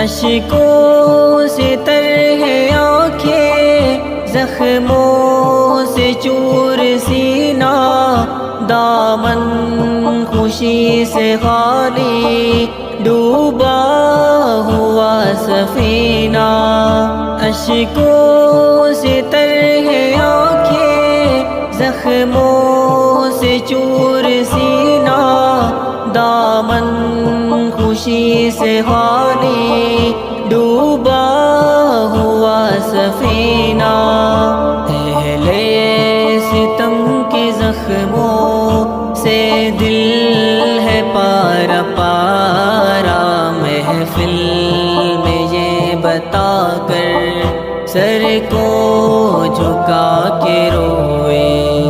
اشکوں سے تر ہے آنکھیں، زخموں سے چور سینہ، دامن خوشی سے خالی، ڈوبا ہوا سفینہ۔ اشکوں سے تر ہے آنکھیں، زخموں سے چور سینہ، دامن خوشی سے خالی، ڈوبا ہوا سفینہ۔ اہل ستم کے زخموں سے دل ہے پارا پارا، محفل میں یہ بتا کر سر کو جھکا کے روئے۔